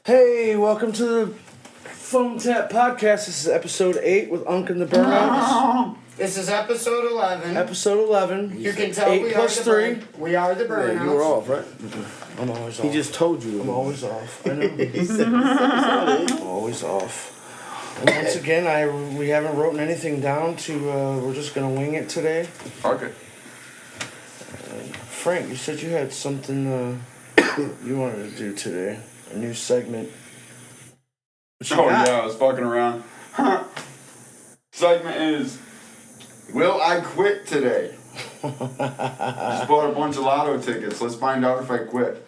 Hey, welcome to the Phone Tap Podcast. This is episode 8 with Unk and the Burnouts. This is episode 11. Episode 11. You can tell 8 we plus are the 3. We are the Burnouts. Yeah, you were off, right? I'm always off. He just told you. I'm always off. I know. I'm always off. And once again, we haven't written anything down we're just going to wing it today. Okay. Frank, you said you had something you wanted to do today. A new segment. What you got? Yeah, I was fucking around. Segment is, will I quit today? Just bought a bunch of lotto tickets. Let's find out if I quit.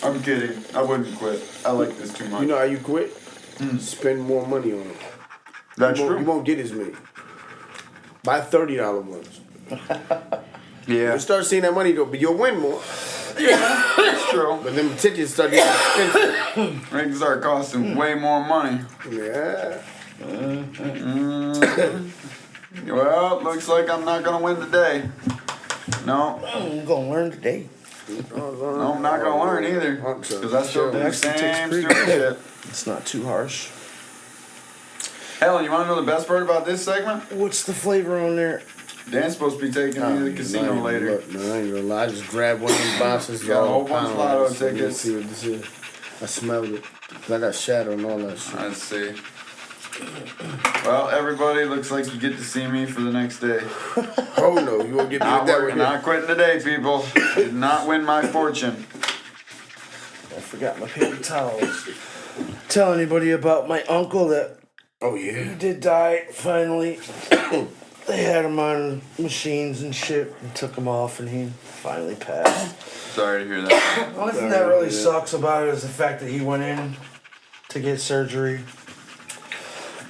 I'm kidding. I wouldn't quit. I like this too much. You know how you quit? Spend more money on them. That's You true. won't get as many. Buy $30 ones. Yeah, You start seeing that money though, but you'll win more. that's true. But them tickets start getting expensive. They can start costing way more money. Yeah. Well, looks like I'm not gonna win today. No, I'm going to learn today. no, I'm not gonna learn either. Because I still do the Actually takes same pretty stupid good. shit. It's not too harsh. Helen, you wanna know the best part about this segment? What's the flavor on there? Dan's supposed to be taking me to the casino later. Look, man, I ain't gonna lie. I just grabbed one of them boxes. Got a whole bunch of lotto Let me tickets. see what this is. I smelled it. 'Cause I got shadow and all that shit. Let's see. Well, everybody, looks like you get to see me for the next day. Oh no, you won't get me Not that working, way. not quitting today, people. Did not win my fortune. I forgot my paper towels. Tell anybody about my uncle that Oh he yeah. did die finally. They had him on machines and shit and took him off and he finally passed. Sorry to hear that. The only thing that really sucks about it is the fact that he went in to get surgery.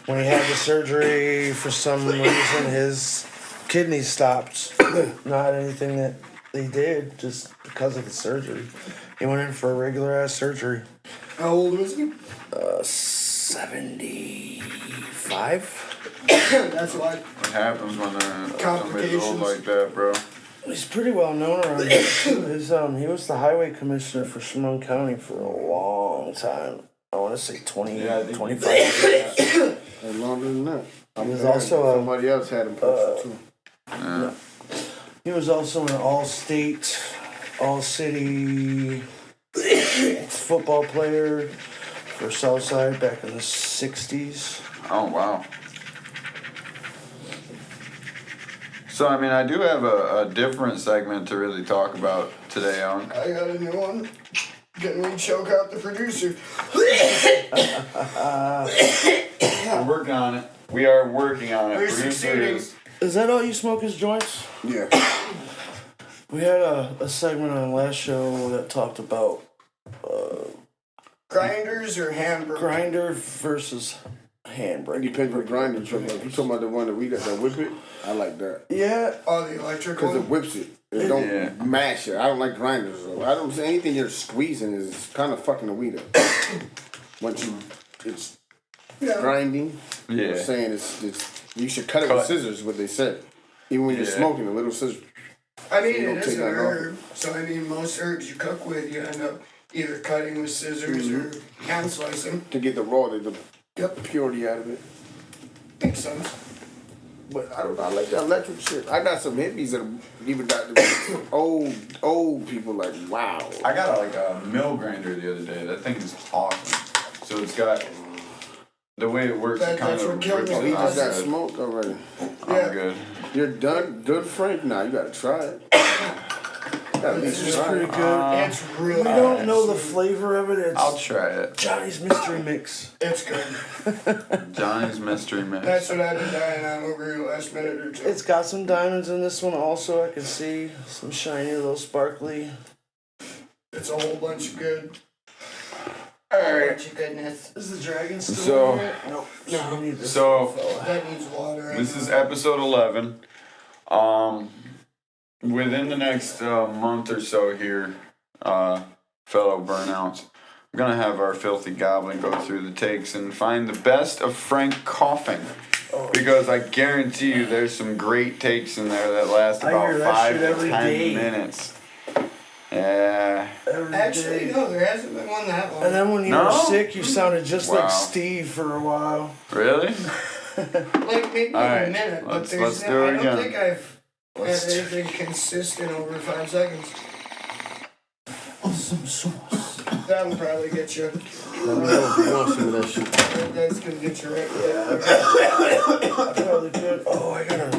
When he had the surgery, for some reason, his kidneys stopped. Not anything that they did, just because of the surgery. He went in for a regular ass surgery. How old was he? 75? That's why. What happens when somebody's old Complications. like that, bro? He's pretty well known around here. He was the highway commissioner for Chemung County for a long time. I want to say 20, Yeah, I think 25 years. And longer than that. He was also somebody else had him posted too. Yeah. He was also an all-state, all-city football player for Southside back in the 60s. Oh, wow. So, I mean, I do have a different segment to really talk about today, Unk. I got a new one. Getting me to choke out the producer. We're working on it. We are working on it. We're Producer succeeding. Is that all you smoke is joints? Yeah. We had a segment on last show that talked about Grinders or hamburger? grinder versus hand It brake. depends what grinder you're talking about. You talking about the one that we got that whip it? I like that. Yeah, Oh, the electric Because it one? whips it. It don't Yeah. mash it. I don't like grinders. So I don't say anything you're squeezing is kind of fucking the weed up. Once it's Yeah. grinding, Yeah. I'm saying it's you should cut it with scissors, what they said. Even when you're Yeah. smoking, a little scissors. I mean, You don't it is take an that off. herb. So, I mean, most herbs you cook with, you end up either cutting with scissors or hand slicing. To get the raw, the Yep. purity out of it. Makes sense. But I don't know, I like that electric shit. I got some hippies that even got old people like, wow. I got a mill grinder the other day. That thing is awesome. So it's got the way it works. That- It kind that's of what killed rips me. Oh, it he out just got good. smoked already. I'm Yeah. good. You're done? Good, Frank? Nah, you gotta try it. Gotta at least it's try pretty it. good. It's really We don't know the flavor of it. I'll It's try it. Johnny's Mystery Mix. It's good. Johnny's Mystery Mix. That's what I've been dying on over the last minute or two. It's got some diamonds in this one also. I can see some shiny, little sparkly. It's a whole bunch of good. Alright. Bunch of goodness. Is the dragon still So- in it? Nope. No, we need this So- little fella. That needs water. This is episode 11. Within the next month or so here, fellow burnouts, I'm gonna have our filthy goblin go through the takes and find the best of Frank coughing. Because I guarantee you there's some great takes in there that last I about hear that 5 shit to every 10 day. minutes. Yeah. every Actually, day. no, there hasn't been one that long. And then when you No? were sick, you sounded just Wow. like Steve for a while. Really? Like maybe Alright, a minute, but let's there's do no, it I don't again. think I've had Let's do- anything consistent over 5 seconds. Some sauce. That'll probably get you. Let me know if you want some of that shit. That's gonna get you right. I probably could. Oh, I gotta.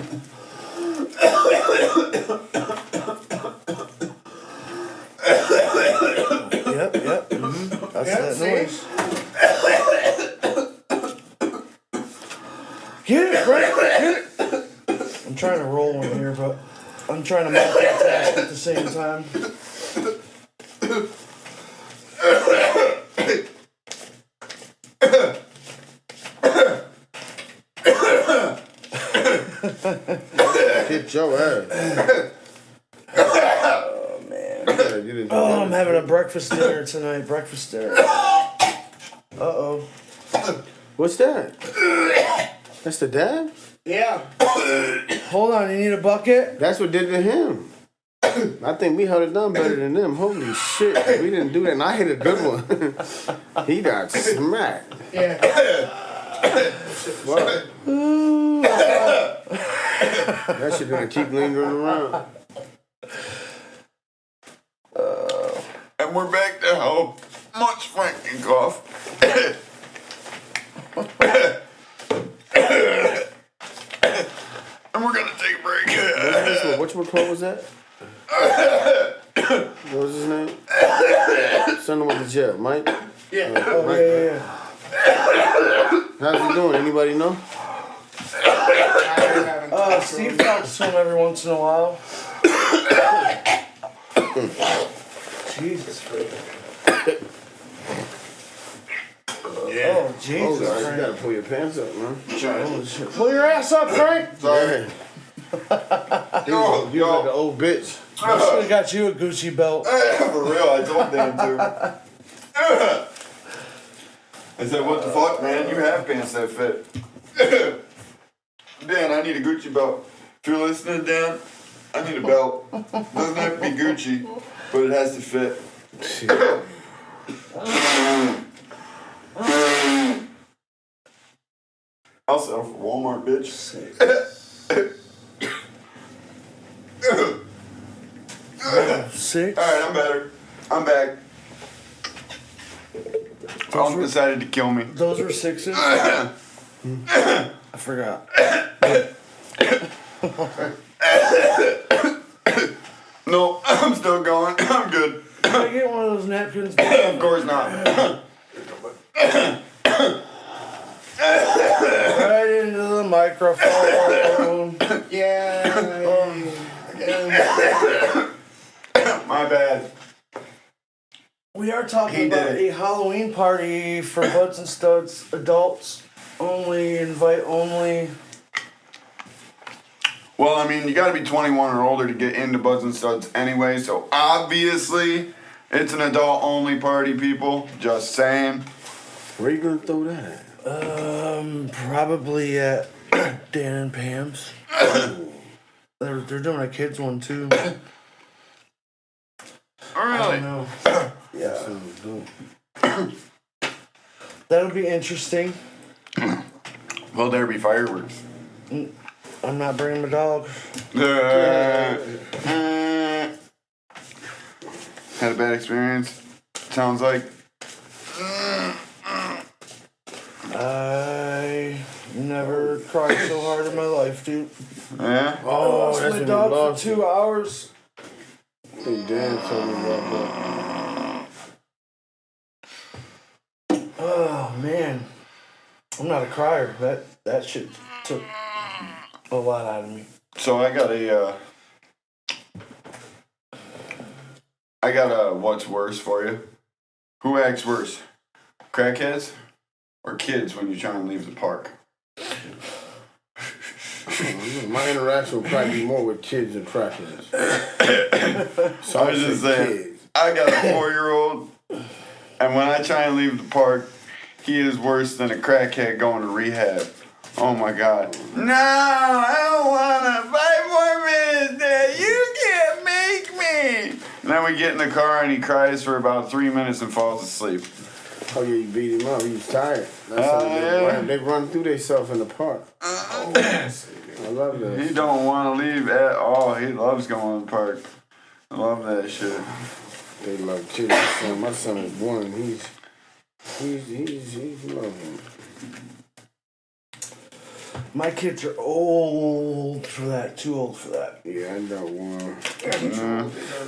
Yep. That's Yeah, that see? noise. Get it, Frank. Get it. I'm trying to roll one here, but I'm trying to multitask at the same time. Hit your ass. Oh man. You gotta get it Oh, I'm together. having a breakfast dinner tonight. Breakfast dinner. Uh-oh. What's that? That's the dad? Yeah. Hold on, you need a bucket? That's what did to him. I think we held it down better than them. Holy shit. We didn't do that. And I hit a good one. He got smacked. Yeah. Fuck. That shit gonna keep lingering around. And we're back to how much Frank can cough. And we're gonna take a break. Which one was that? What was his name? Send him with the jail, Mike. Yeah. Oh, Mike. yeah. How's he doing? Anybody know? I haven't Steve talks to him every once in a while. Jesus. Oh, Jesus. Oh, guys, you Frank. gotta pull your pants up, man. Holy shit. Pull your ass up, Frank. Sorry. You was like an old bitch. I should have got you a Gucci belt. For real, I told Dan to. I said, what the fuck, man? You have pants that fit. Dan, I need a Gucci belt. If you're listening, Dan, I need a belt. Doesn't have to be Gucci, but it has to fit. I'll sell for Walmart, bitch. 6. Alright, I'm better. I'm back. Tom decided to kill me. Those were 6s. I forgot. No, I'm still going. I'm good. Can I get one of those napkins? Of course not. Right into the microphone. Yeah. My bad. We are talking He did about it. a Halloween party for Butts and Studs, adults only, invite only. Well, I mean, you gotta be 21 or older to get into Buds and Studs anyway, so obviously it's an adult only party, people. Just saying. Where you gonna throw that at? Probably at Dan and Pam's. They're doing a kids one too. I Really? don't know. Yeah, Sounds dope. that'll be interesting. Will there be fireworks? I'm not bringing my dog. Had a bad experience. Sounds like. I never cried so hard in my life, dude. Yeah? I lost that's my when dog you for lost 2 hours. I think Dan told me about that. Oh man, I'm not a crier. That shit took a lot out of me. So I got a what's worse for you. Who acts worse? Crackheads or kids when you try and leave the park? My interaction will probably be more with kids and crackheads. So I was just saying, I got a 4-year-old, and when I try and leave the park, he is worse than a crackhead going to rehab. Oh my God. No, I don't want to. 5 more minutes, Dad. You can't make me. And then we get in the car and he cries for about 3 minutes and falls asleep. Oh yeah, you beat him up. He was tired. That's how they run through themselves in the park. Oh, yes. I love that. He don't want to leave at all. He loves going to the park. I love that shit. They love kids. My son is one. He's loving. My kids are old for that. Too old for that. Yeah, I got one.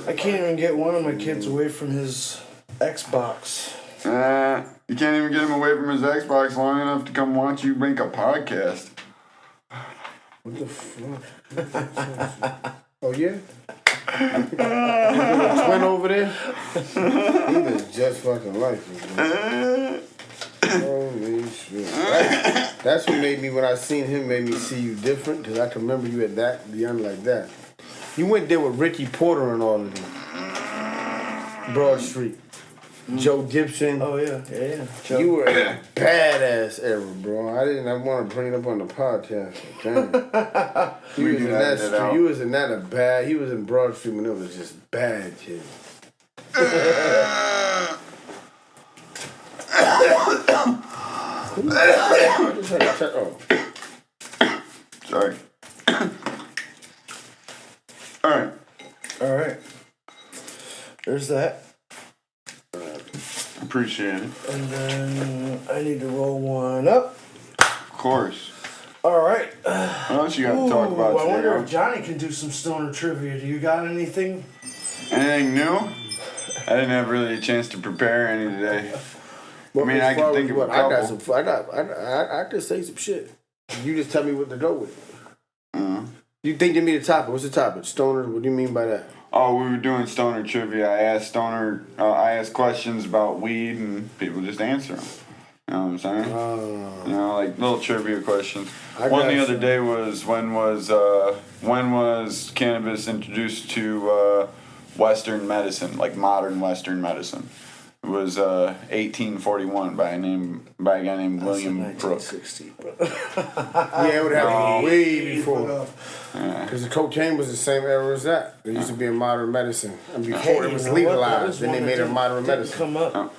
I can't even get one of my kids away from his Xbox. You can't even get him away from his Xbox long enough to come watch you make a podcast. What the fuck? Oh yeah? The twin over there? He was just fucking like you, man. Holy shit. That's what made me, when I seen him, made me see you different, because I can remember you at that, young like that. You went there with Ricky Porter and all of them. Broad Street. Joe Gibson. Oh yeah. Joe. You were in a badass era, bro. I want to bring it up on the podcast. Damn. We can edit it out. You was in that a bad. He was in Broad Street when it was just bad shit. Sorry. Alright. Alright. There's that. Appreciate it. And then I need to roll one up. Of course. Alright. What else you got to talk about I wonder today? if Johnny can do some stoner trivia. Do you got anything? Anything new? I didn't have really a chance to prepare any today. I mean, I can think of a couple. I could say some shit. You just tell me what to go with. You think give me the topic? What's the topic? Stoner. What do you mean by that? Oh, we were doing stoner trivia. I asked questions about weed and people just answer them. You know what I'm saying? You know, like little trivia questions. One the other day was when was cannabis introduced to Western medicine, like modern Western medicine? It was 1841 by a guy named William Brooke. 1960, Yeah, it would have been way before. Because the cocaine was the same era as that. It used to be in modern medicine. And before it was legalized, then they made it modern medicine. Come up.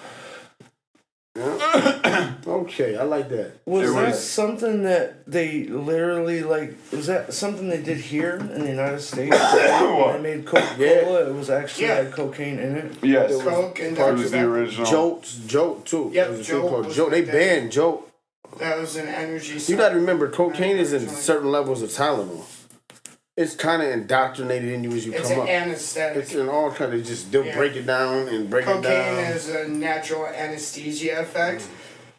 Okay, I like that. Was that something that they literally was that something they did here in the United States? They made Coca-Cola. It was actually had cocaine in it. Yes, Coke and it was the original. Jolt too. Yep, There was a Jolt thing called was Jolt. They like that. banned Jolt. That was an energy. You got to remember, cocaine is in certain levels of Tylenol. It's kind of indoctrinated in you as you It's come an up. anesthetic. It's in all kind of they'll break it down and break it down. Cocaine is a natural anesthesia effect.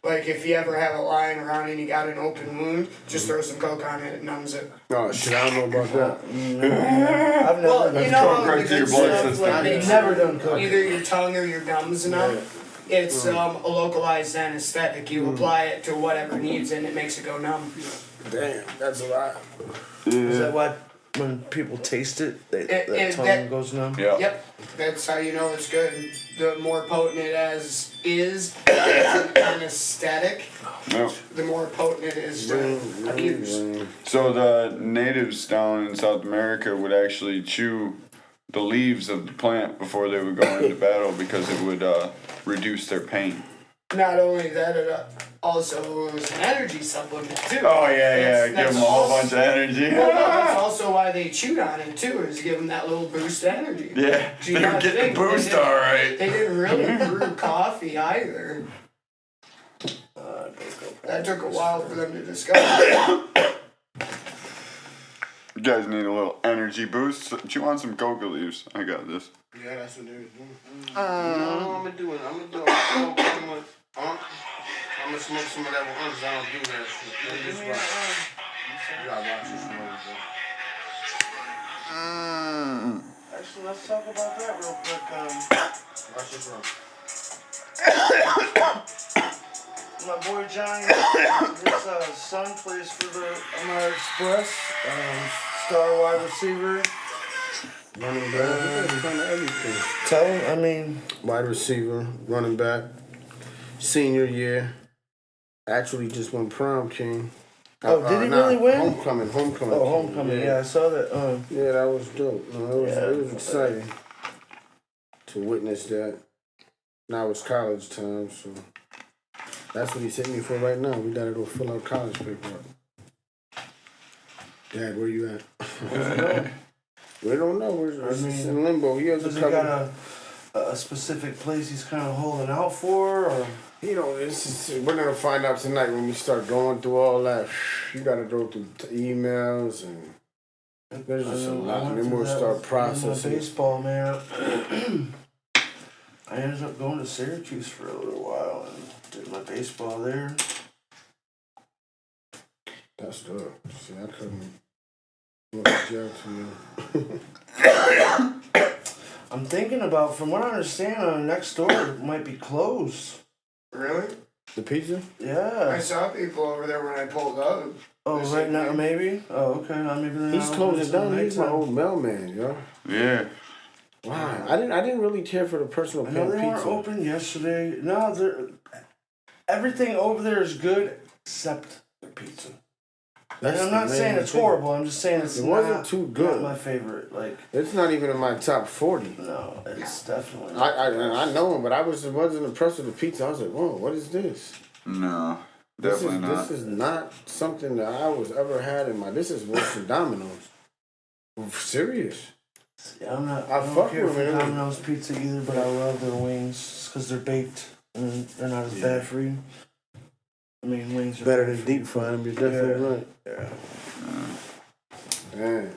Like if you ever have it lying around and you got an open wound, just throw some coke on it, it numbs it. Oh shit, I don't know about that. I've never Well, done you know coke. how right the to your good blood stuff, system. like, I've never done coke. either your tongue or your gums numb. It's a localized anesthetic. You apply it to whatever needs and it makes it go numb. Damn, that's a lot. Is that why when people taste it, that tongue goes numb? Yeah. Yep, that's how you know it's good. The more potent it is an anesthetic, Yep. the more potent it is to abuse. So the natives down in South America would actually chew the leaves of the plant before they would go into battle because it would reduce their pain. Not only that, it also was an energy supplement too. Oh yeah, That's give them a whole also- bunch of energy. Well, no, that's also why they chewed on it too, is give them that little boost of energy. Yeah, Do you they were not getting think the boost they did- alright. They didn't really brew coffee either. That took a while for them to discover. You guys need a little energy boost. Do you want some coca leaves? I got this. Yeah, that's what they were doing. No, I'm gonna do it. I'm gonna smoke some of that with uns. I don't do that shit. You gotta watch this movie, bro. Actually, let's talk about that real quick. Watch this one. My boy Johnny, his son plays for the American Express, star wide receiver. Running back. Kind of everything. Tell him, I mean, Wide receiver, running back, senior year. Actually, just won prom king. Oh, did he really win? Homecoming. homecoming. Yeah, I saw that. Yeah, that was dope. It was exciting. to witness that. Now it's college time, so that's what he's hitting me for right now. We gotta go fill out college paperwork. Dad, where you at? We don't know. We're just in limbo. He has Does a he couple. got a specific place he's kind of holding out for, or? You know, we're gonna find out tonight when we start going through all that. You gotta go through emails and there's just a lot. And then we'll start processing. Baseball, man. I ended up going to Syracuse for a little while and did my baseball there. That's good. See, I couldn't look at you to I'm thinking about, from what I understand, next door might be closed. Really? the pizza. I Yeah. saw people over there when I pulled up. Oh, Is right it now, me? maybe? Oh, okay. Maybe they're He's not closing open down. till He's my nighttime. old mailman, yo. Yeah. Wow, I didn't really care for the personal I know pan they weren't pizza. open yesterday. No, everything over there is good except the pizza. That's And I'm not the saying main it's thing. horrible. I'm just saying it's It wasn't not, too not good. my favorite. Like, It's not even in my top 40. no, it's definitely. I know him, but I wasn't impressed with the pizza. I was like, whoa, what is this? No, definitely not. This is not something that I was ever had in my. This is worse than Domino's. Serious. Yeah, I'm not. I I don't fuck care with for it. Domino's pizza either, but I love their wings because they're baked and they're not as bad for you. I mean, wings are Better bad than for you. deep frying them. You're definitely right. Yeah. Man.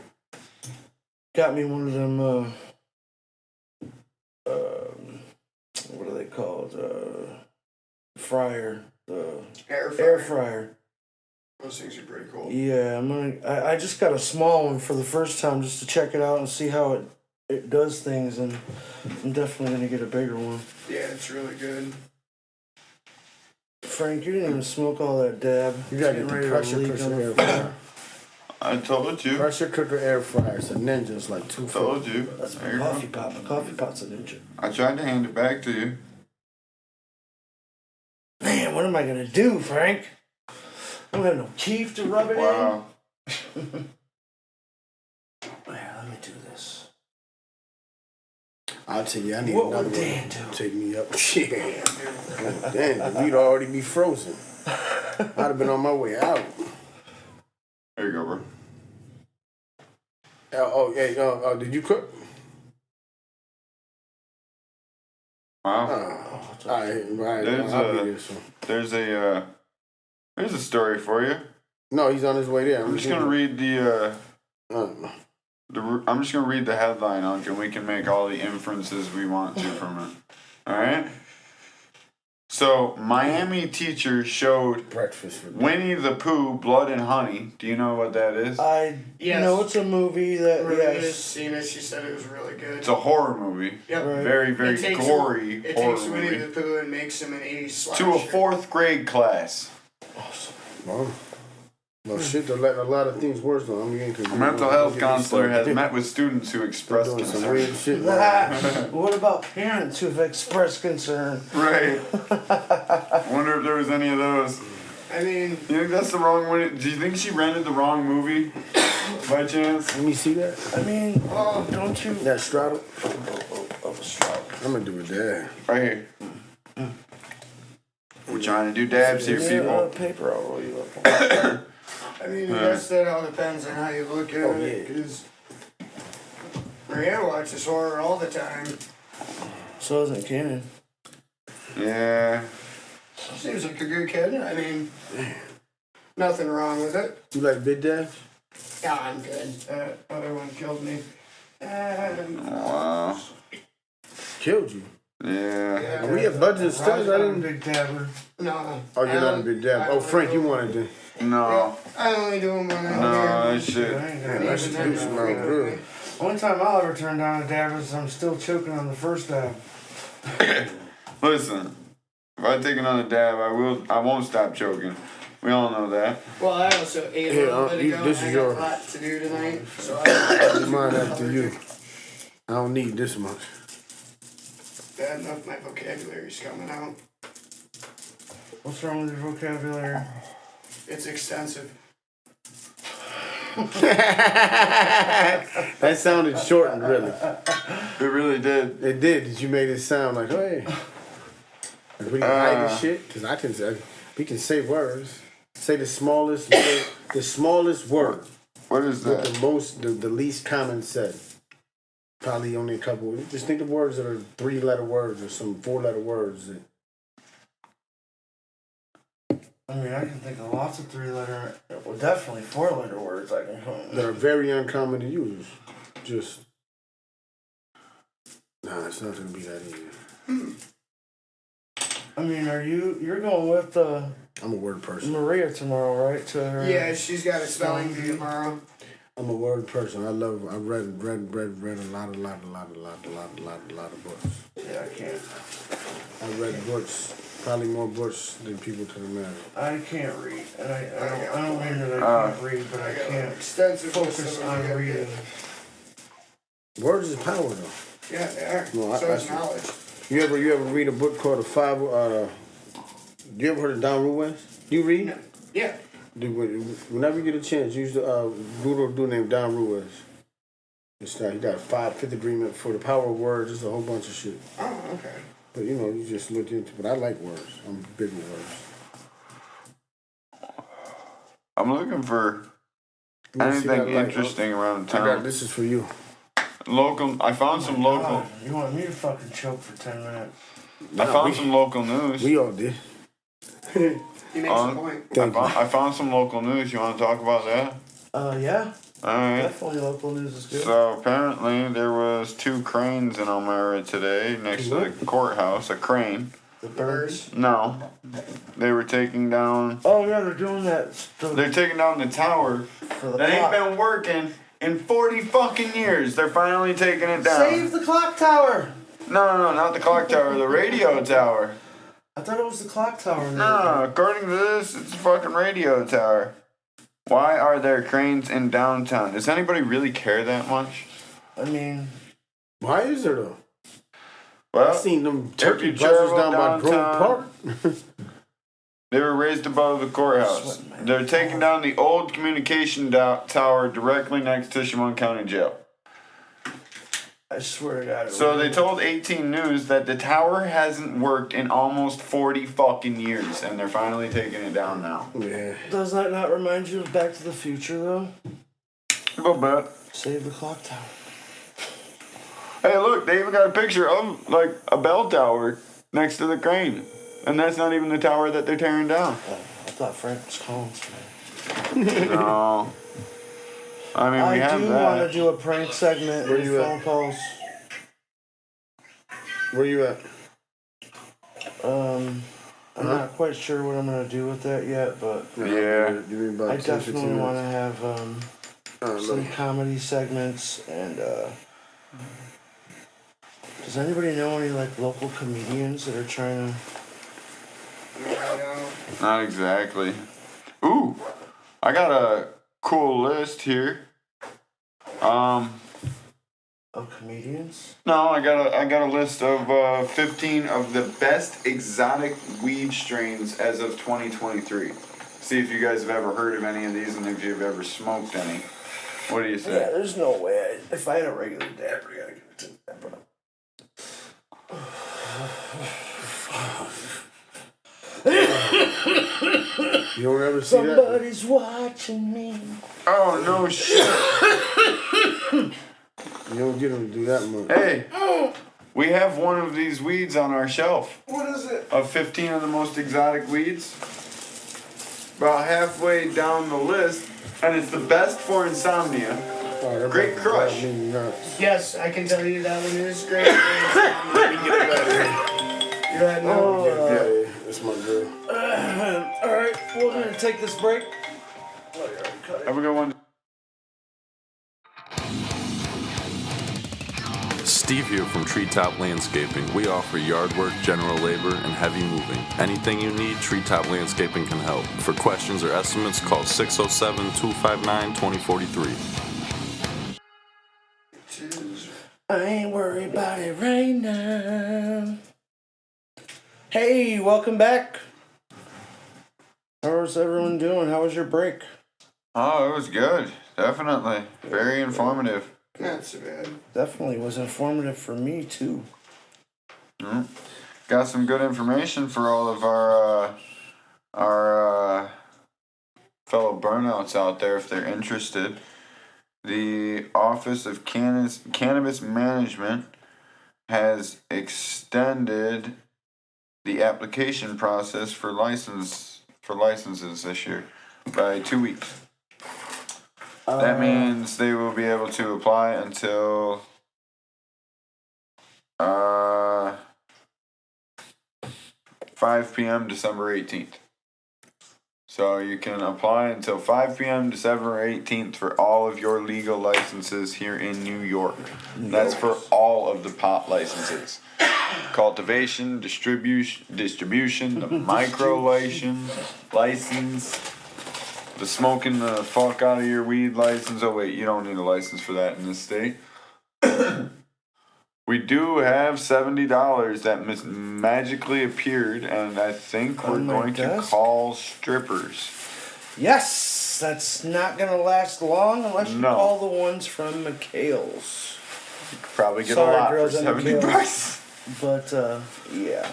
Got me one of them. What are they called? Fryer. The Air fryer. air fryer. Those things are pretty cool. Yeah, I just got a small one for the first time just to check it out and see how it does things, and I'm definitely gonna get a bigger one. Yeah, it's really good. Frank, you didn't even smoke all that dab. You gotta It's get the getting ready to pressure leak cooker on the air floor. fryer. I told you. Pressure cooker air fryer. It's a ninja. It's like $250. Told you. That's There my you go. coffee pot. My coffee pot's a ninja. I tried to hand it back to you. Man, what am I gonna do, Frank? I don't have no keef to rub it Wow. in. Man, let me do this. I'll tell you, I need What another would one Dan to do? take me up. Shit. Damn, we'd already be frozen. I'd have been on my way out. There you go, bro. Did you cook? Wow. Right. There's I'll a- be there soon. There's a story for you. No, he's on his way there. I'm just gonna read Uh, I'm just gonna read the headline, Unc, and we can make all the inferences we want to from it. All right. So, Miami teacher showed breakfast for Winnie the Pooh, Blood and Honey. Do you know what that is? Yes. know it's a movie that, Maria's yes. seen it. She said it was really good. It's a horror movie. Yep. Right. Very, very It takes- gory It horror takes Winnie the movie. Pooh and makes him an 80s slasher. To a 4th grade class. Well, shit, they're letting a lot of things worse though. I mean, A mental health counselor has met with students who expressed doing some concern. weird shit. What about parents who have expressed concern? Right. Wonder if there was any of those. I mean, You think that's the wrong one? Do you think she rented the wrong movie? By chance? Let me see that. I mean, don't you? That straddle. Of a straw. I'm gonna do it there. Right here. We're trying to do dabs here, people. Paper, I'll roll you up. I mean, I guess that all depends on how you look at it. Because Maria watches horror all the time. So isn't Cannon. Yeah. Seems like a good kid. I mean, nothing wrong with it. You like Big Dash? Yeah, I'm good. That other one killed me. Wow. Killed you. Yeah. We have budget and stuff. I didn't. Big dabber. No. Oh, you're not a Big Dab. Oh, Frank, you wanted to. No. I only do them when I'm No, here. that shit. Man, I should do some out good. Only time I'll ever turn down a dab is I'm still choking on the first dab. Listen, if I take another dab, I won't stop choking. We all know that. Well, I also ate a Here, little bit ago. this and is I got yours. a lot to do tonight. So I Mine after you. I don't need this much. bad enough my vocabulary's coming out. What's wrong with your vocabulary? It's extensive. That sounded shortened, really. It really did. It did. You made it sound like, hey. Like, we can hide this shit because I can say we can say words. Say the smallest word. What is With that? the least common said. Probably only a couple. Just think of words that are 3-letter words or some 4-letter words. I mean, I can think of lots of 3-letter, well, definitely 4-letter words I can come. That are very uncommon to use. Just. Nah, it's not gonna be that easy. I mean, you're going with I'm a word person. Maria tomorrow, right? To her. Yeah, she's got a spelling bee tomorrow. I'm a word person. I read a lot of books. Yeah, I can't. I read books, probably more books than people can imagine. I can't read, and I don't mean that I can't read, but I can't Extensive focus on reading. Words is power, though. Yeah, they are. No, So is knowledge. You ever read a book called you ever heard of Don Ruiz? You read? Yeah. Whenever you get a chance, use the Google a dude named Don Ruiz. He got a 5-5 agreement for the power of words. Just a whole bunch of shit. Oh, okay. But you just look into. But I like words. I'm big with words. I'm looking for You see anything that light, interesting around I got town. this is for you. Local. I found some local. God, you want me to fucking choke for 10 minutes? I found some local news. We all did. He makes a point. I found some local news. You want to talk about that? Yeah. All right. Definitely local news is good. So apparently there was 2 cranes in Elmira today next to the courthouse. A crane. The birds. No, they were taking down. Oh yeah, they're doing that. They're taking down the tower For the that ain't clock. been working in 40 fucking years. They're finally taking it down. Save the clock tower! No, not the clock tower. The radio tower. I thought it was the clock tower. No, according to this, it's a fucking radio tower. Why are there cranes in downtown? Does anybody really care that much? I mean, Why is there though? Well, I've seen them if turkey you buses travel down by Grove downtown- Park. they were raised above the courthouse. Sweating, man. They're taking down the old communication tower directly next to Chemung County Jail. I swear to God. it So was- they told 18 News that the tower hasn't worked in almost 40 fucking years, and they're finally taking it down now. Yeah. Does that not remind you of Back to the Future though? A little bit. Save the clock tower. Hey, look, they even got a picture of like a bell tower next to the crane, and that's not even the tower that they're tearing down. Oh, I thought Frank was calling today. No. I mean, we I have do want to that. do a prank segment Where with you at? phone calls. Where you at? I'm not quite sure what I'm gonna do with that yet, but Yeah. You mean about I 10, 15 definitely want to minutes? have some comedy segments and. Does anybody know any like local comedians that are trying to? I know. Not exactly. Ooh, I got a cool list here. Of comedians? No, I got a list of 15 of the best exotic weed strains as of 2023. See if you guys have ever heard of any of these and if you've ever smoked any. What do you Yeah, say? there's no way. If I had a regular dad, I gotta give it to that, bro. You don't ever see that? Somebody's watching me. Oh no shit! You don't get them to do that much. Hey, we have one of these weeds on our shelf. What is it? Of 15 of the most exotic weeds. About halfway down the list, and it's the best for insomnia. Oh, that Great must Crush. drive me nuts. Yes, I can tell you that one is great. You had no. Oh, Yeah, that's my girl. Alright, we're gonna take this break. Have a good one. Steve here from Treetop Landscaping. We offer yard work, general labor, and heavy moving. Anything you need, Treetop Landscaping can help. For questions or estimates, call 607-259-2043. I ain't worried about it right now. Hey, welcome back. How's everyone doing? How was your break? Oh, it was good. Definitely. Very informative. Not so bad. Definitely was informative for me too. Got some good information for all of our fellow burnouts out there if they're interested. The Office of Cannabis Management has extended the application process for licenses this year by 2 weeks. That means they will be able to apply until 5 p.m. December 18th. So you can apply until 5 p.m. December 18th for all of your legal licenses here in New York. That's for all of the pot licenses. Cultivation, distribution, the micro license, the smoking the fuck out of your weed license. Oh wait, you don't need a license for that in this state. We do have $70 that magically appeared, and I think we're going to call strippers. Yes, that's not gonna last long unless you call the ones from McHale's. Probably get Sorry, a lot girls for at $70. McHale's. But yeah.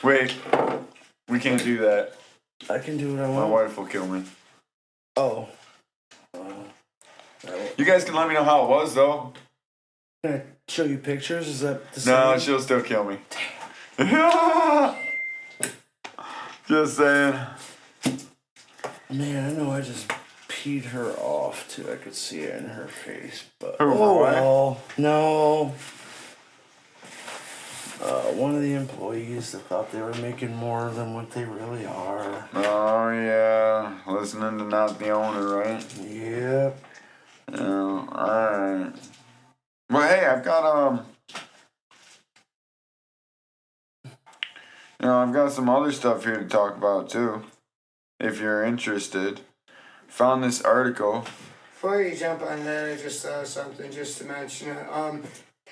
Wait, we can't do that. I can do what I My want. wife will kill me. Oh. You guys can let me know how it was, though. Can I show you pictures? Is that the same? No, she'll still kill me. Just saying. Man, I know I just peed her off too. I could see it in her face, but Who, my oh wife? well. No. One of the employees that thought they were making more than what they really are. Oh, yeah. Listening to not the owner, right? Yep. Yeah, alright. Well, hey, I've got, I've got some other stuff here to talk about, too. If you're interested. Found this article. Before you jump on that, I just thought of something just to mention it.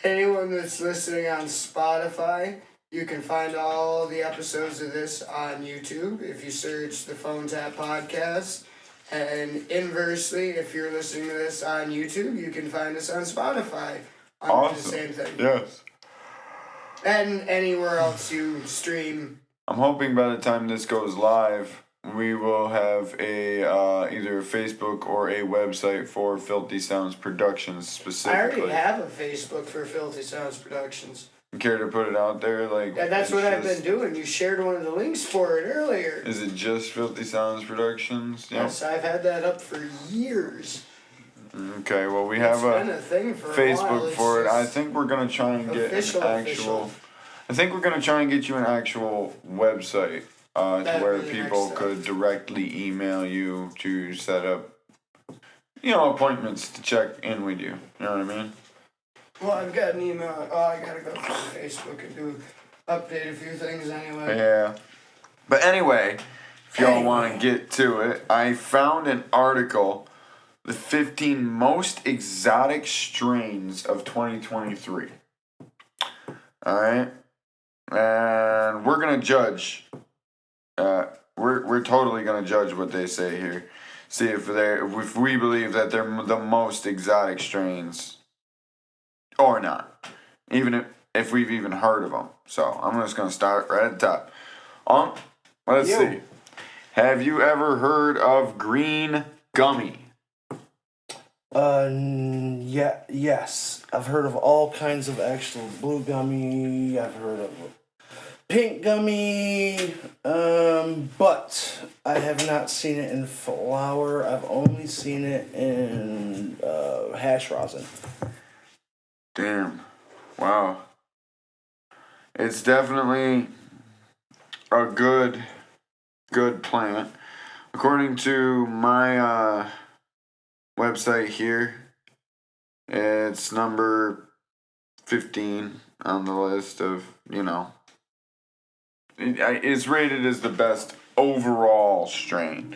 Anyone that's listening on Spotify, you can find all the episodes of this on YouTube if you search the Phone Tap Podcast. And inversely, if you're listening to this on YouTube, you can find us on Spotify. Awesome. The same thing. Yes. And anywhere else you stream. I'm hoping by the time this goes live, we will have a either a Facebook or a website for Filthy Sounds Productions I specifically. already have a Facebook for Filthy Sounds Productions. You care to put it out there? Like, Yeah, that's it's what I've just- been doing. You shared one of the links for it earlier. Is it just Filthy Sounds Productions? Yeah. Yes, I've had that up for years. Okay, well, we It's have been a a thing for a while. Facebook It's for it. I just think we're gonna try and get official. an actual. I think we're gonna try and get you an actual website to That'd where be the people next could directly email you to set up, appointments to check in with you. You know what I mean? Well, I've got an email. Oh, I gotta go through Facebook and update a few things anyway. Yeah. But anyway, if y'all want to get to it, I found an article, the 15 most exotic strains of 2023. Alright? And we're going to judge. We're totally going to judge what they say here. See if we believe that they're the most exotic strains or not. Even if we've even heard of them. So I'm just going to start right at the top. Let's see. Have you ever heard of green gummy? Yes. I've heard of all kinds of actual blue gummy. I've heard of pink gummy. But I have not seen it in flour. I've only seen it in hash rosin. Damn. Wow. It's definitely a good plant. According to my website here, it's number 15 on the list of, it's rated as the best overall strain.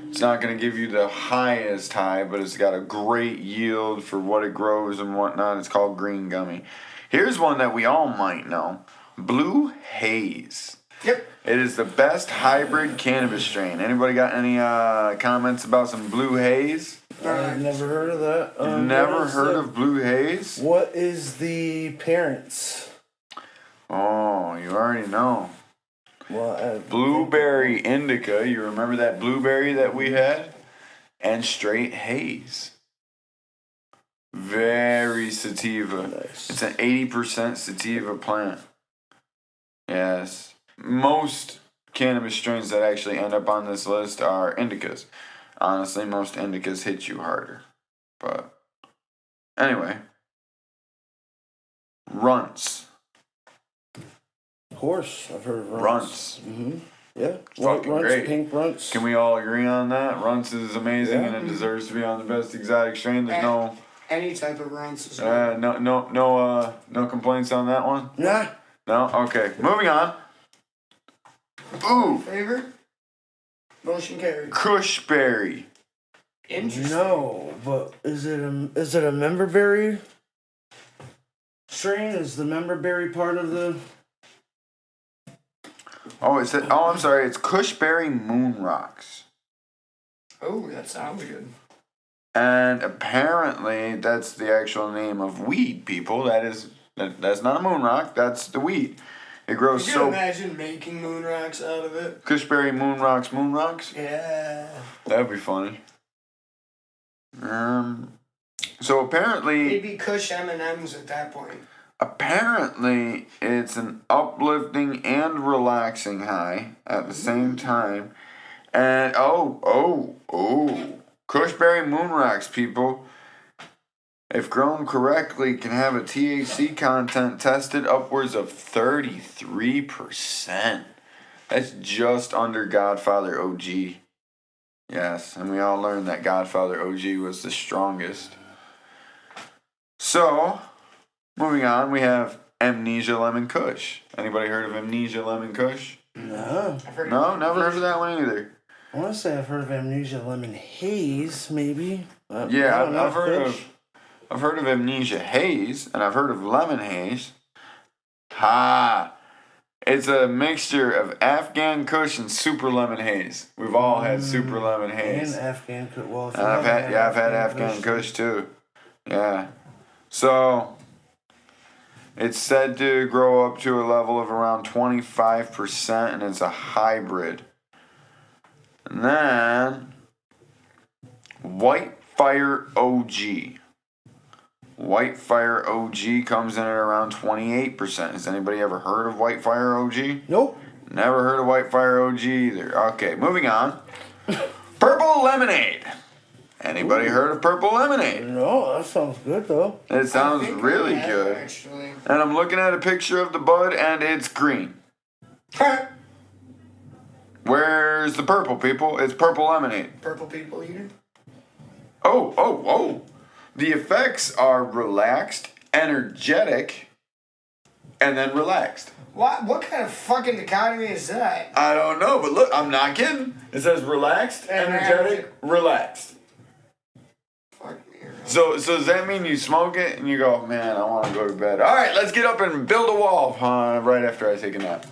It's not going to give you the highest high, but it's got a great yield for what it grows and whatnot. It's called green gummy. Here's one that we all might know. Blue Haze. Yep. It is the best hybrid cannabis strain. Anybody got any comments about some Blue Haze? I've never heard of that. Never what is heard the- of Blue Haze? What is the parents? Oh, you already know. Well, Blueberry indica. You remember that blueberry that we had? And straight haze. Very sativa. Nice. It's an 80% sativa plant. Yes. Most cannabis strains that actually end up on this list are indicas. Honestly, most indicas hit you harder. But anyway. Runts. Of course, I've heard of runts. Runts. Mm-hmm. Yeah. Fucking White runts, great. pink runts. Can we all agree on that? Runts is amazing Yeah. and it deserves to be on the best exotic strain. There's no Any type of runs is good. no complaints on that one? Nah. No? Okay. Moving on. Ooh, Favorite? Motion carried. Kushberry. Interesting. No, but is it a member berry strain? Is the member berry part of the? Oh, I'm sorry, it's Kushberry Moon Rocks. Oh, that sounds good. And apparently that's the actual name of weed, people. That's not a moon rock, that's the weed. It grows Could you so imagine making moon rocks out of it? Kushberry Moon Rocks? Yeah. That'd be funny. So apparently It'd be Kush M&Ms at that point. Apparently, it's an uplifting and relaxing high at the same time. And Kushberry Moon Rocks, people, if grown correctly, can have a THC content tested upwards of 33%. That's just under Godfather OG. Yes, and we all learned that Godfather OG was the strongest. So, moving on, we have Amnesia Lemon Kush. Anybody heard of Amnesia Lemon Kush? No. I've heard No, never heard of that one either. I want to say I've heard of Amnesia Lemon Haze, maybe. Yeah, No, not I've heard Kush. I've heard of Amnesia Haze, and I've heard of Lemon Haze. Ha! It's a mixture of Afghan Kush and Super Lemon Haze. We've all had Super Lemon Haze. And Afghan Kush. Well, if And you I've haven't had Afghan Kush too. Yeah. So it's said to grow up to a level of around 25%, and it's a hybrid. And then White Fire OG. White Fire OG comes in at around 28%. Has anybody ever heard of White Fire OG? Nope. Never heard of White Fire OG either. Okay, moving on. Purple Lemonade. Anybody heard of Purple Lemonade? No, that sounds good though. It I sounds think really I have, good. Actually. And I'm looking at a picture of the bud and it's green. Where's the purple, people? It's Purple Lemonade. Purple people eater. Oh. The effects are relaxed, energetic, and then relaxed. What kind of fucking dichotomy is that? I don't know, but look, I'm not kidding. It says relaxed, energetic, relaxed. Fuck me. So does that mean you smoke it and you go, man, I want to go to bed. All right, let's get up and build a wall right after I take a nap.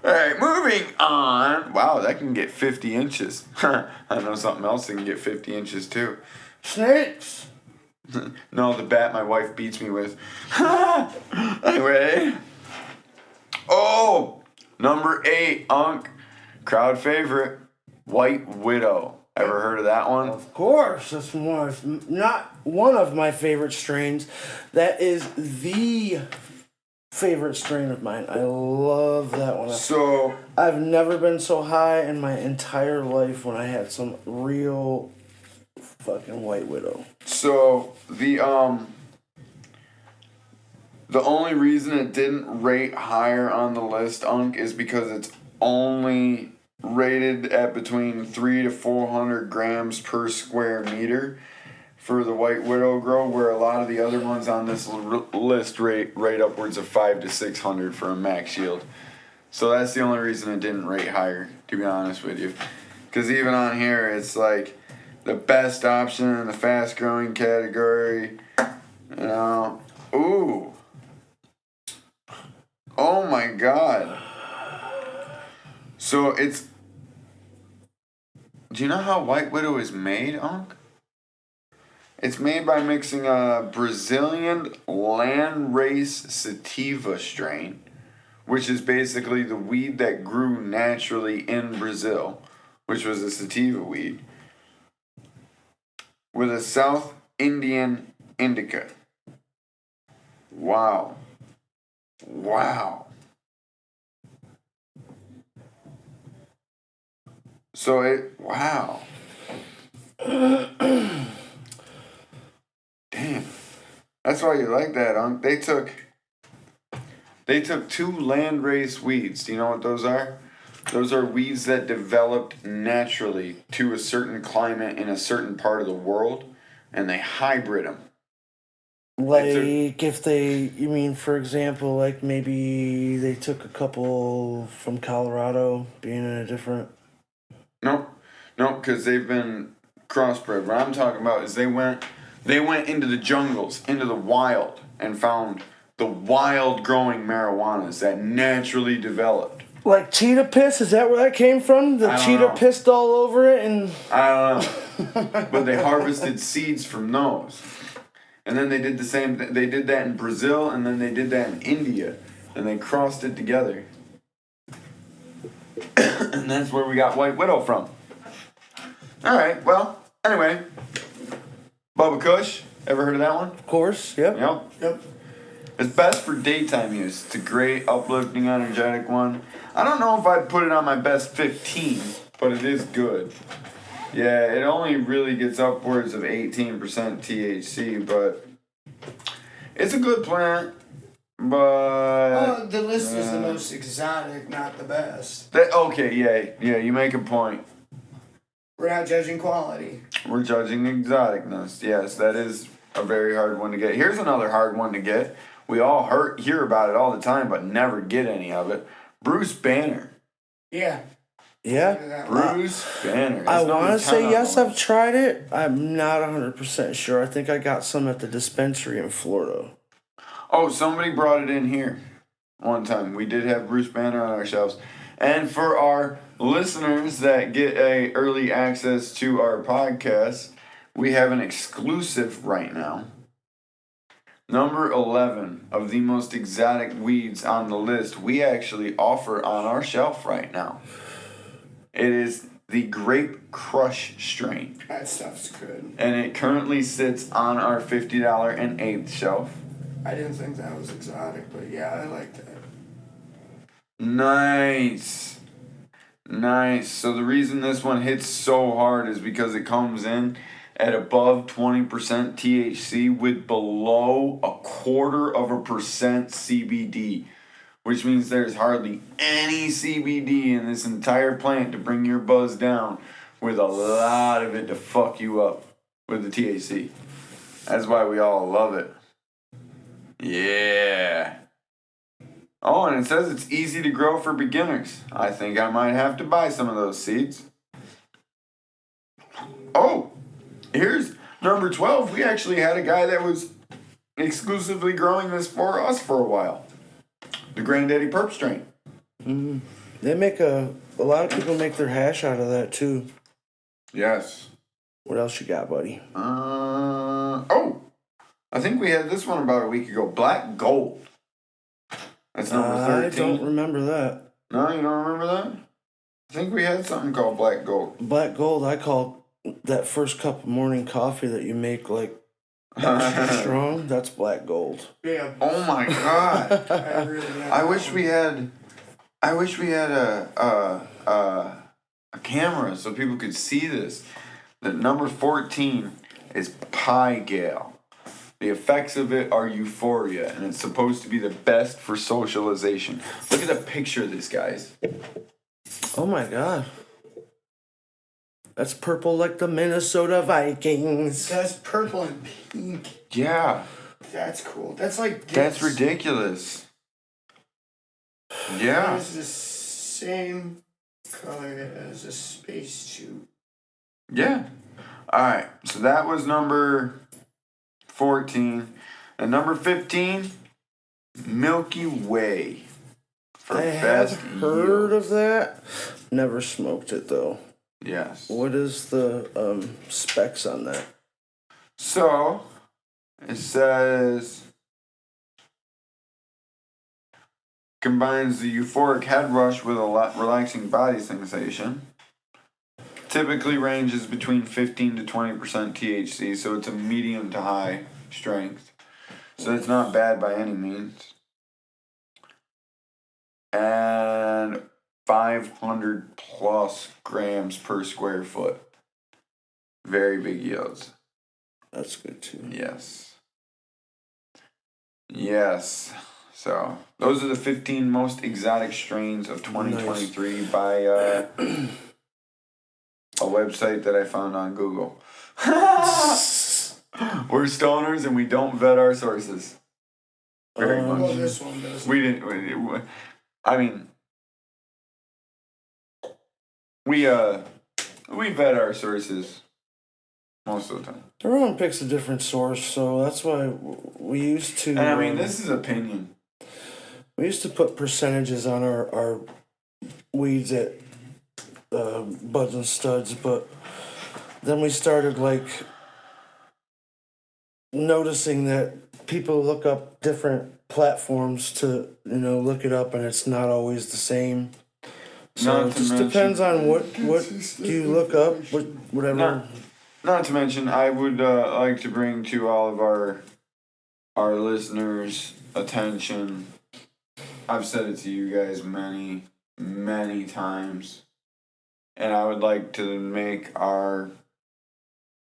All right, moving on. Wow, that can get 50 inches. I know something else that can get 50 inches too. Snakes. No, the bat my wife beats me with. Anyway. Oh, number 8, Unk. Crowd favorite, White Widow. Ever heard of that one? Of course, that's not one of my favorite strains. That is the favorite strain of mine. I love that one. So, I've never been so high in my entire life when I had some real fucking White Widow. So the only reason it didn't rate higher on the list, Unk, is because it's only rated at between 300 to 400 grams per square meter for the White Widow grow, where a lot of the other ones on this list rate upwards of 500 to 600 for a max yield. So that's the only reason it didn't rate higher, to be honest with you. Because even on here, it's like the best option in the fast growing category. You know. Ooh. Oh my god. So it's Do you know how White Widow is made, Unc? It's made by mixing a Brazilian landrace sativa strain, which is basically the weed that grew naturally in Brazil, which was a sativa weed, with a South Indian indica. Wow. Wow. Wow. Damn. That's why you like that, Unc. They took 2 landrace weeds. Do you know what those are? Those are weeds that developed naturally to a certain climate in a certain part of the world, and they hybrid them. Like, if they, you mean, for example, like maybe they took a couple from Colorado, being in a different. No, because they've been crossbred. What I'm talking about is they went into the jungles, into the wild, and found the wild growing marijuanas that naturally developed. Like cheetah piss? Is that where that came from? The I don't cheetah know. pissed all over it and. I don't know. But they harvested seeds from those. And then they did the same thing. They did that in Brazil, and then they did that in India. And they crossed it together. And that's where we got White Widow from. Alright, well, anyway. Bubba Kush, ever heard of that one? Of course, yep. Yep. It's best for daytime use. It's a great, uplifting, energetic one. I don't know if I'd put it on my best 15, but it is good. Yeah, it only really gets upwards of 18% THC, but it's a good plant. But The list is the most exotic, not the best. okay, yeah, you make a point. We're not judging quality. We're judging exoticness. Yes, that is a very hard one to get. Here's another hard one to get. We all hear about it all the time, but never get any of it. Bruce Banner. Yeah. Yeah. Bruce Banner. I It's number want to 10 say on yes, the I've tried it. I'm not 100% sure. I think I got some at the dispensary in Florida. Oh, somebody brought it in here one time. We did have Bruce Banner on our shelves. And for our listeners that get a early access to our podcast, we have an exclusive right now. Number 11 of the most exotic weeds on the list, we actually offer on our shelf right now. It is the Grape Crush strain. That stuff's good. And it currently sits on our $50 and 8th shelf. I didn't think that was exotic, but yeah, I like that. Nice. So the reason this one hits so hard is because it comes in at above 20% THC with below 0.25% CBD, which means there's hardly any CBD in this entire plant to bring your buzz down, with a lot of it to fuck you up with the THC. That's why we all love it. Yeah. Oh, and it says it's easy to grow for beginners. I think I might have to buy some of those seeds. Oh, here's number 12. We actually had a guy that was exclusively growing this for us for a while. The Granddaddy Perp strain. Mm-hmm. They make a lot of people make their hash out of that too. Yes. What else you got, buddy? Oh, I think we had this one about a week ago. Black Gold. That's number 13. I don't remember that. No, you don't remember that? I think we had something called Black Gold. Black Gold, I call that first cup of morning coffee that you make like extra strong. That's Black Gold. Yeah. Oh my god. I really like I that wish one. we had a camera so people could see this. The number 14 is Pie Gale. The effects of it are euphoria, and it's supposed to be the best for socialization. Look at the picture of this, guys. Oh my god. That's purple like the Minnesota Vikings. That's purple and pink. Yeah, That's cool. That's like that's gifts. ridiculous. Yeah. It's the same color as a spacesuit. Yeah. Alright, so that was number 14. And number 15, Milky Way. For I best have heard yield. of that. Never smoked it though. Yes. What is the specs on that? So, it says combines the euphoric head rush with a relaxing body sensation. Typically ranges between 15 to 20% THC, so it's a medium to high strength. So it's not bad by any means. And 500 plus grams per square foot. Very big yields. That's good too. Yes. Yes. So those are the 15 most exotic strains of 2023 by a website that I found on Google. We're stoners and we don't vet our sources. Very Well, much. this one does. We didn't. I mean, we vet our sources most of the time. Everyone picks a different source, so that's why we used to. And I mean, this is opinion. We used to put percentages on our weeds at Buds and Studs, but then we started like noticing that people look up different platforms to look it up, and it's not always the same. So Not it to just mention- depends on what do you look up, whatever. Not to mention, I would like to bring to all of our listeners' attention. I've said it to you guys many, many times, and I would like to make our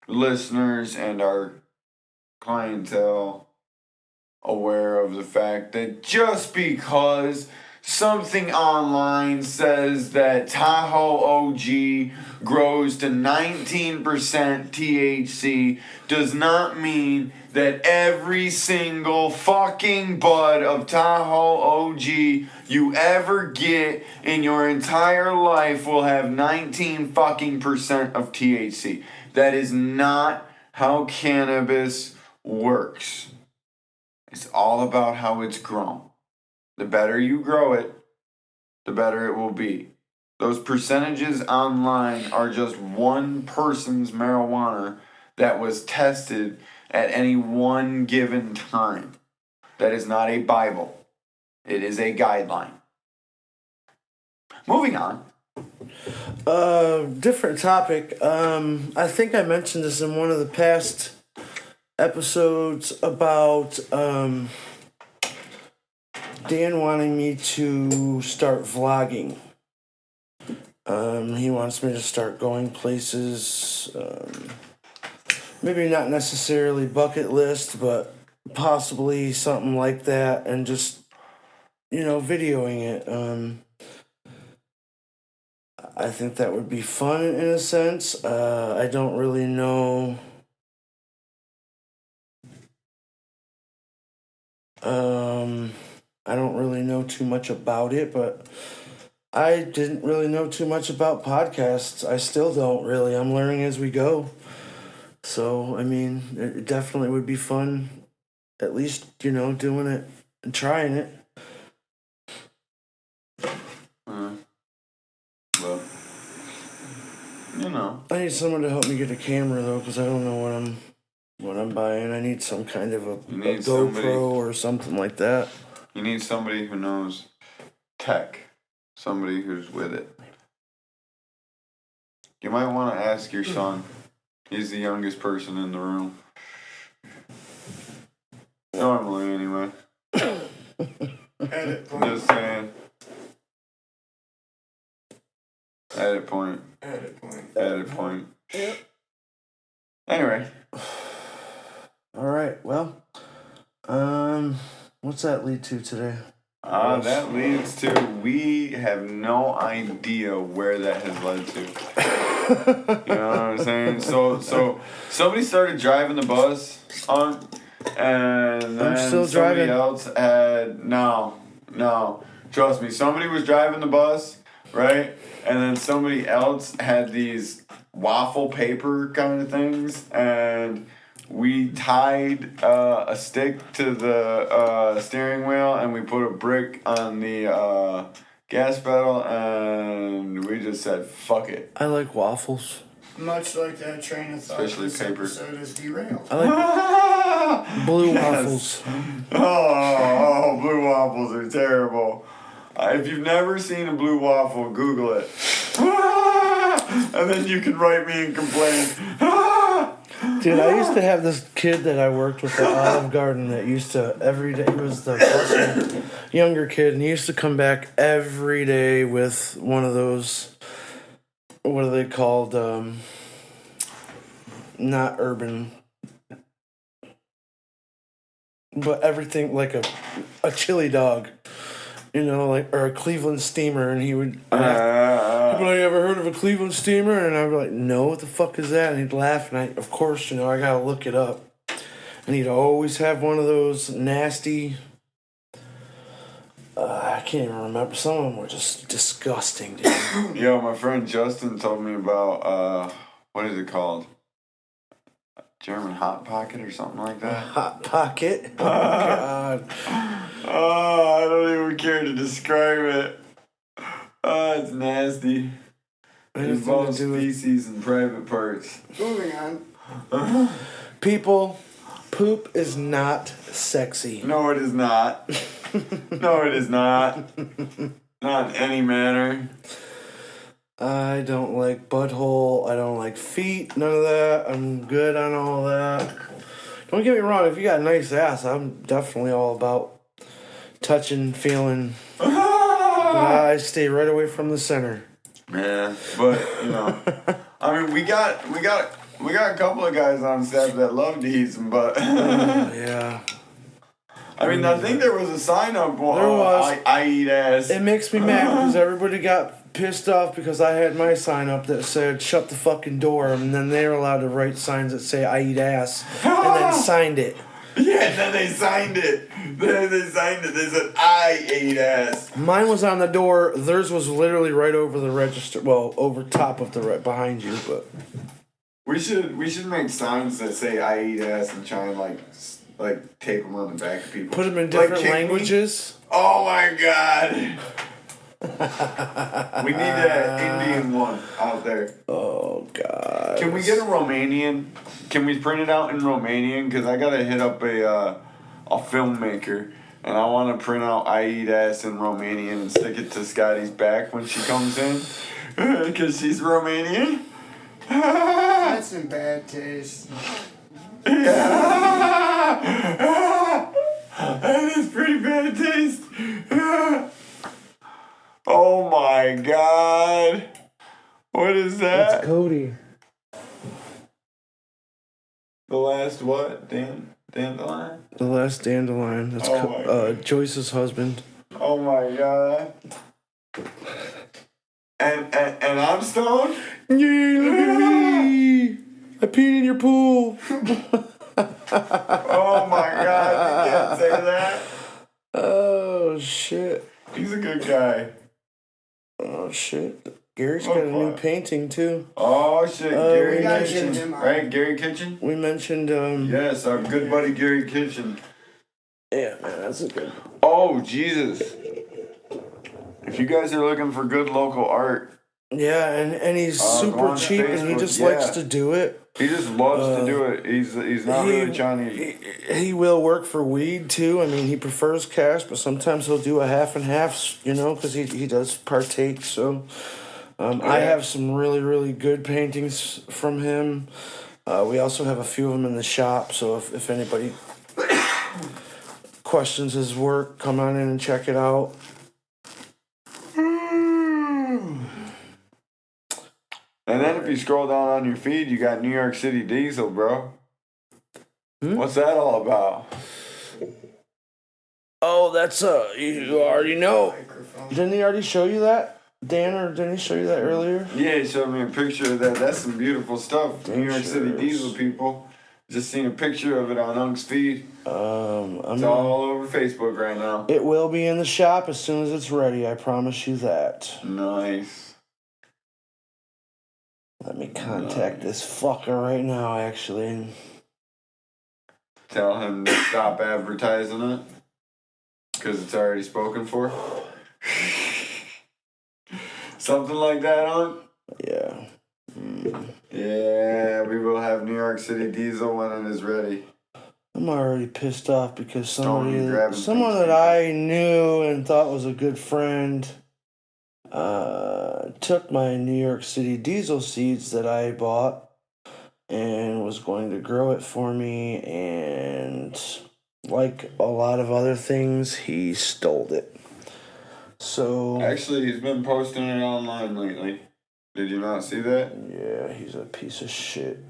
listeners and our clientele aware of the fact that just because something online says that Tahoe OG grows to 19% THC does not mean that every single fucking bud of Tahoe OG you ever get in your entire life will have 19 fucking percent of THC. That is not how cannabis works. It's all about how it's grown. The better you grow it, the better it will be. Those percentages online are just one person's marijuana that was tested at any one given time. That is not a Bible. It is a guideline. Moving on. Different topic. I think I mentioned this in one of the past episodes about Dan wanting me to start vlogging. He wants me to start going places, maybe not necessarily bucket list, but possibly something like that, and just, videoing it. I think that would be fun in a sense. I don't really know. I don't really know too much about it, but I didn't really know too much about podcasts. I still don't really. I'm learning as we go. So, I mean, it definitely would be fun, at least, doing it and trying it. Well, I need someone to help me get a camera, though, because I don't know what I'm buying. I need some kind of a need GoPro somebody- or something like that. you need somebody who knows tech. Somebody who's with it. You might want to ask your son. He's the youngest person in the room. Normally, anyway. Edit I'm point. just saying. Edit point. Edit point. Edit point. Yep. Anyway. All right. Well, what's that lead to today? That leads to we have no idea where that has led to. You know what I'm saying? So somebody started driving the bus on, and then still somebody driving. else had no. Trust me, somebody was driving the bus, right? And then somebody else had these waffle paper kind of things, and we tied a stick to the steering wheel, and we put a brick on the gas pedal, and we just said, fuck it. I like waffles. Much like that train of thought, Especially this paper. episode is derailed. I like blue Yes. waffles. Oh, blue waffles are terrible. If you've never seen a blue waffle, Google it. And then you can write me and complain. Dude, I used to have this kid that I worked with at Olive Garden that used to every day. He was the busser, younger kid, and he used to come back every day with one of those. What are they called? Not urban, but everything like a chili dog, you know, like or a Cleveland steamer, and he would. He'd be like, ever heard of a Cleveland steamer? And I'd be like, no, what the fuck is that? And he'd laugh, and of course, you know, I gotta look it up. And he'd always have one of those nasty. I can't even remember. Some of them were just disgusting, dude. Yo, my friend Justin told me about, what is it called? German Hot Pocket or something like that? Hot Pocket. Oh, God. Oh, I don't even care to describe it. Oh, it's nasty. It Anything involves to do with feces and private parts. Moving on. people. Poop is not sexy. No, it is not. No, it is not. Not in any manner. I don't like butthole. I don't like feet. None of that. I'm good on all that. Don't get me wrong. If you got a nice ass, I'm definitely all about touching, feeling. But I stay right away from the center. Yeah, but you know, I mean, we got a couple of guys on staff that love to eat some butt. Yeah. I mean, I think there was a sign up. There was. I eat ass. It makes me mad because everybody got pissed off because I had my sign up that said "shut the fucking door," and then they were allowed to write signs that say "I eat ass," and then signed it. Yeah, then they signed it. Then they signed it. They said, I ate ass. Mine was on the door. Theirs was literally right over the register. Well, over top of the behind you, but We should make signs that say I eat ass and try and like tape them on the back of people. put them in Like, different kick me. languages. Oh my god. We need that Indian one out there. Oh God. Can we get a Romanian? Can we print it out in Romanian? Because I gotta hit up a filmmaker, and I want to print out "I eat ass" in Romanian and stick it to Scotty's back when she comes in, because she's Romanian. That's in bad taste. That is pretty bad taste. Oh my god! What is that? That's Cody. The last what? Dandelion? The last dandelion. That's Oh my God. Joyce's husband. Oh my god. And I'm stoned? Yay! Look at me! I peed in your pool. Oh my god, you can't say that. Oh shit. He's a good guy. Oh shit. Gary's got a new painting too. Oh shit, Gary we gotta Kitchen. get him on. Right, Gary Kitchen? We mentioned Yes, our good buddy Gary Kitchen. yeah, man, that's a good. Oh, Jesus. If you guys are looking for good local art, Yeah, and he's go super on cheap and he Facebook, just yeah. likes to do it. he just loves to do it. He's not really trying to. He will work for weed too. I mean, he prefers cash, but sometimes he'll do a half and half, you know, because he does partake. So I have some really, really good paintings from him. We also have a few of them in the shop. So if anybody questions his work, come on in and check it out. And then if you scroll down on your feed, you got New York City Diesel, bro. What's that all about? Oh, that's you already know. Microphone. Didn't he already show you that, Dan, or didn't he show you that earlier? Yeah, he showed me a picture of that. That's some beautiful stuff. New York City Pictures. Diesel, people. Just seen a picture of it on Unk's feed. It's I'm all over Facebook right now. It will be in the shop as soon as it's ready. I promise you that. Nice. Let me contact this fucker right now, actually. Tell him to stop advertising it. Because it's already spoken for. Something like that, huh? Yeah. Yeah, we will have New York City Diesel when it is ready. I'm already pissed off because Stolen and grabbing someone things. that I knew and thought was a good friend, took my New York City Diesel seeds that I bought and was going to grow it for me, and like a lot of other things, he stole it. So Actually, he's been posting it online lately. Did you not see that? yeah, he's a piece of shit.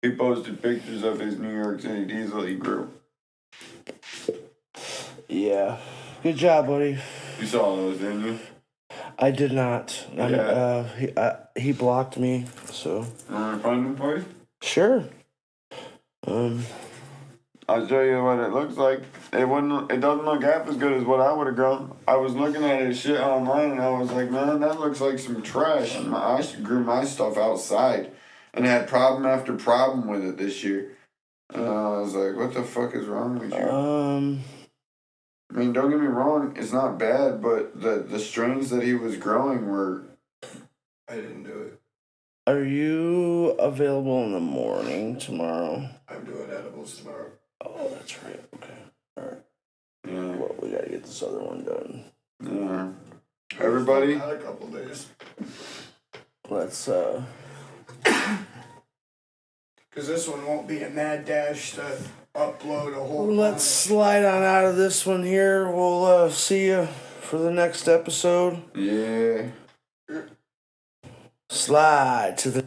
He posted pictures of his New York City Diesel he grew. Yeah. Good job, buddy. You saw those, didn't you? I did not. Yeah. He blocked me, so You want to find them for you? sure. I'll show you what it looks like. It doesn't look half as good as what I would have grown. I was looking at his shit online and I was like, man, that looks like some trash. And I grew my stuff outside and had problem after problem with it this year. And I was like, what the fuck is wrong with you? I mean, don't get me wrong, it's not bad, but the strains that he was growing were. I didn't do it. Are you available in the morning tomorrow? I'm doing edibles tomorrow. Oh, that's right. Okay. All right. Yeah. Well, we gotta get this other one done. Yeah. Everybody. Had a couple days. Let's Because this one won't be a mad dash to upload a whole. let's slide on out of this one here. We'll see you for the next episode. Yeah. Slide to the